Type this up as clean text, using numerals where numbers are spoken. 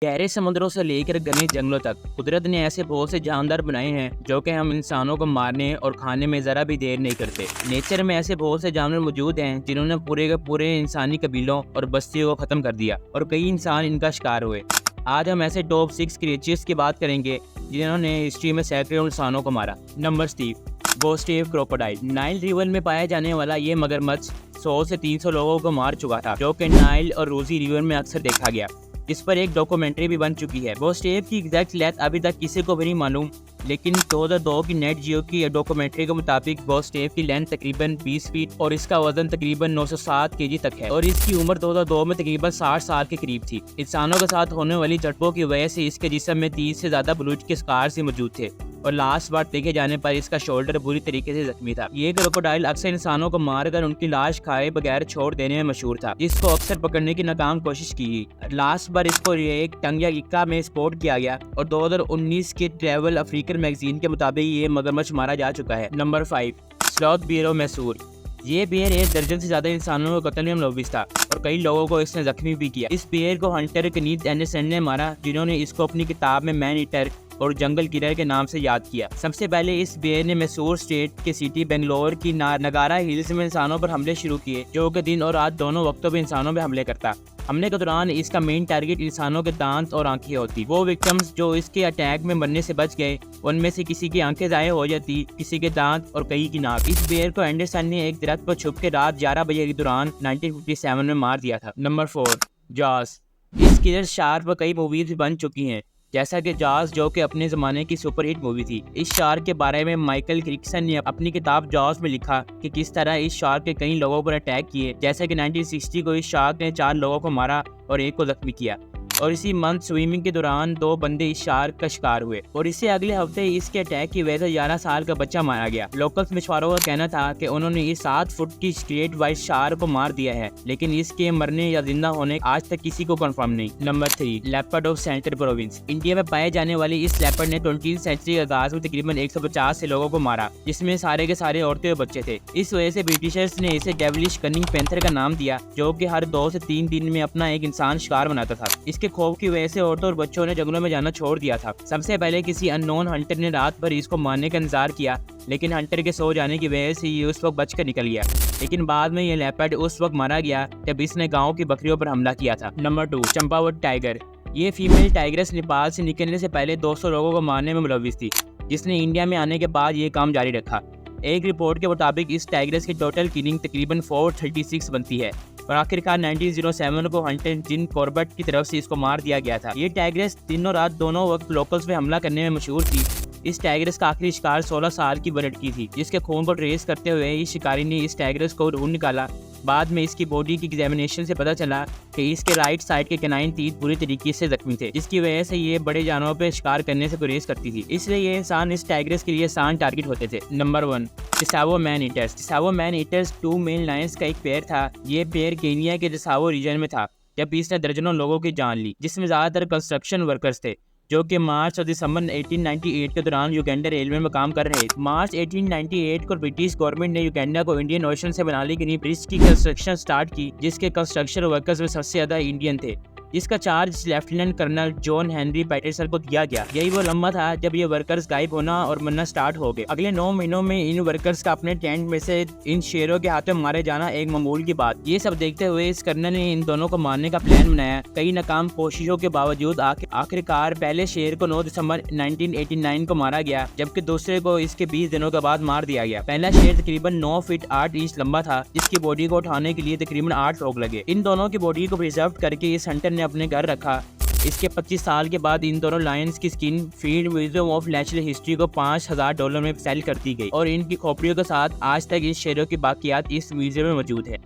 गहरे समुद्रों से लेकर घने जंगलों तक कुदरत ने ऐसे बहुत से जानदार बनाए हैं जो कि हम इंसानों को मारने और खाने में ज़रा भी देर नहीं करते। नेचर में ऐसे बहुत से जानवर मौजूद हैं जिन्होंने पूरे के पूरे इंसानी कबीलों और बस्तियों को ख़त्म कर दिया और कई इंसान इनका शिकार हुए। आज हम ऐसे टॉप 6 क्रिएचर्स की बात करेंगे जिन्होंने हिस्ट्री में सैकड़ों इंसानों को मारा। Number 6, Gustave crocodile. Nile river में पाया जाने वाला ये मगरमच्छ 100 से 300 लोगों को मार चुका था, जो कि नाइल और रोजी रिवर में अक्सर देखा गया, जिस पर एक डॉक्यूमेंट्री भी बन चुकी है। गोस्टेव की एग्जैक्ट लेंथ अभी तक किसी को भी नहीं मालूम, लेकिन 2002 की नेट जियो की डॉक्यूमेंट्री के मुताबिक गोस्टेव की लेंथ तकरीबन 20 फीट और इसका वजन तकरीबन 907 केजी तक है और इसकी उम्र 2002 में तकरीबन 60 साल के करीब थी। इंसानों के साथ होने वाली झड़पों की वजह से इसके जिस्म में 30 से ज्यादा ब्लूज के स्कार से मौजूद थे और लास्ट बार देखे जाने पर इसका शोल्डर बुरी तरीके से जख्मी था। ये क्रोकोडाइल अक्सर इंसानों को मारकर उनकी लाश खाए बगैर छोड़ देने में मशहूर था, जिसको अक्सर पकड़ने की नाकाम कोशिश की। लास्ट बार इसको एक टंग्याइका में स्पॉट किया गया और 2019 के ट्रैवल अफ्रीकन मैगजीन के मुताबिक ये मगरमच्छ मारा जा चुका है। Number 5, sloth bear Mysore. ये बियर 1 दर्जन से ज्यादा इंसानों को कत्ल में मुलव्विस था और कई लोगों को इसने जख्मी भी किया। इस बियर को हंटर कनीथ एंडरसन ने मारा, जिन्होंने इसको अपनी किताब में मैन ईटर और जंगल किलर के नाम से याद किया। सबसे पहले इस बियर ने मैसूर स्टेट के सिटी बेंगलोर की नगारा हिल्स में इंसानों पर हमले शुरू किए, जो कि दिन और रात दोनों वक्तों में इंसानों पर हमले करता। हमले के दौरान इसका मेन टारगेट इंसानों के दांत और आंखें होती। वो विक्टिम्स जो इसके अटैक में मरने से बच गए, उनमें से किसी की आंखें ज़ाया हो जाती, किसी के दांत और कई की नाक। इस बियर को एंडरसन ने एक दरख्त पर छुप के रात 11 बजे के दौरान 1957 में मार दिया था। Number 4, Jaws. इस किलर शार्क पर कई मूवीज बन चुकी हैं, जैसा कि जॉस, जो कि अपने ज़माने की सुपरहिट मूवी थी। इस शार्क के बारे में माइकल क्रिक्सन ने अपनी किताब जॉस में लिखा कि किस तरह इस शार्क के कई लोगों पर अटैक किए, जैसे कि 1960 को इस शार्क ने 4 लोगों को मारा और 1 को जख्मी किया और इसी मंथ स्विमिंग के दौरान 2 बंदे इस शार्क का शिकार हुए और इससे अगले हफ्ते इसके अटैक की वजह से 11 साल का बच्चा मारा गया। लोकल मछुआरों का कहना था कि उन्होंने इस 7 फुट की स्ट्रेट वाइट शार्क को मार दिया है, लेकिन इसके मरने या जिंदा होने आज तक किसी को कंफर्म नहीं। Number 3, leopard of central province. India में पाए जाने वाली इस लेपर्ड ने 20वीं सेंचुरी के आगाज में तकरीबन 150 से लोगों को मारा, जिसमें सारे के सारे औरतें और बच्चे थे। इस वजह से ब्रिटिशर्स ने इसे डेविलिश कनिंग पैंथर का नाम दिया, जो कि हर 2 से 3 दिन में अपना एक इंसान शिकार बनाता था। इसके खौफ की वजह से औरतों और बच्चों ने जंगलों में जाना छोड़ दिया था। सबसे पहले किसी अननोन हंटर ने रात भर इसको मारने का इंतजार किया, लेकिन हंटर के सो जाने की वजह से ये उस वक्त बचकर निकल गया। लेकिन बाद में ये लेपर्ड उस वक्त मारा गया जब इसने गांव की बकरियों पर हमला किया था। Number 2, Champawat tiger. ये फीमेल टाइग्रेस नेपाल से निकलने से पहले 200 लोगों को मारने में मुलव्विस थी, जिसने इंडिया में आने के बाद ये काम जारी रखा। एक रिपोर्ट के मुताबिक इस टाइग्रेस की टोटल किलिंग तकरीबन 436 बनती है और आखिरकार 1907 को हंटर जिन कॉर्बेट की तरफ से इसको मार दिया गया था। ये टाइग्रेस दिन और रात दोनों वक्त लोकल्स पे हमला करने में मशहूर थी। इस टाइग्रेस का आखिरी शिकार 16 साल की लड़की थी, जिसके खून को ट्रेस करते हुए इस शिकारी ने इस टाइग्रेस को ढूंढ निकाला। बाद में इसकी बॉडी की एग्जामिनेशन से पता चला कि इसके राइट साइड के कैनाइन टीथ बुरी तरीके से जख्मी थे, जिसकी वजह से ये बड़े जानवरों पर शिकार करने से गुरेज करती थी, इसलिए ये इंसान इस टाइग्रेस के लिए आसान टारगेट होते थे। Number 1, Tsavo man eaters. Tsavo man eaters 2 male lions का एक पेयर था। ये पेयर केनिया के टिसावो रीजन में था जब इसने दर्जनों लोगों की जान ली, जिसमें ज्यादातर कंस्ट्रक्शन वर्कर्स थे, जो कि मार्च और दिसंबर 1898 के दौरान युगांडा रेलवे में काम कर रहे थे। मार्च 1898 को ब्रिटिश गवर्नमेंट ने युगांडा को इंडियन ओशन से बनाने के लिए ब्रिज की कंस्ट्रक्शन स्टार्ट की, जिसके कंस्ट्रक्शन वर्कर्स में सबसे ज्यादा इंडियन थे, जिसका charge lieutenant colonel John Henry Patterson को दिया गया। यही वो लम्हा था जब ये वर्कर्स गायब होना और मरना स्टार्ट हो गए। अगले 9 महीनों में इन वर्कर्स का अपने टेंट में से इन शेरों के हाथों मारे जाना एक मामूल की बात। ये सब देखते हुए इस कर्नल ने इन दोनों को मारने का प्लान बनाया। कई नाकाम कोशिशों के बावजूद आखिरकार पहले शेर को 9 दिसंबर 1989 को मारा गया, जबकि दूसरे को इसके 20 दिनों के बाद मार दिया गया। पहला शेर तकरीबन 9 फीट 8 इंच लंबा था, जिसकी बॉडी को उठाने के लिए तकरीबन 8 लोग लगे। इन दोनों की बॉडी को प्रिजर्व करके इस हंटर ने अपने घर रखा। इसके 25 साल के बाद इन दोनों लायंस की skin field museum of natural history को $5000 में सेल कर दी गई और इनकी खोपड़ियों के साथ आज तक इस शेरों की बाकियात इस म्यूजियम में मौजूद है।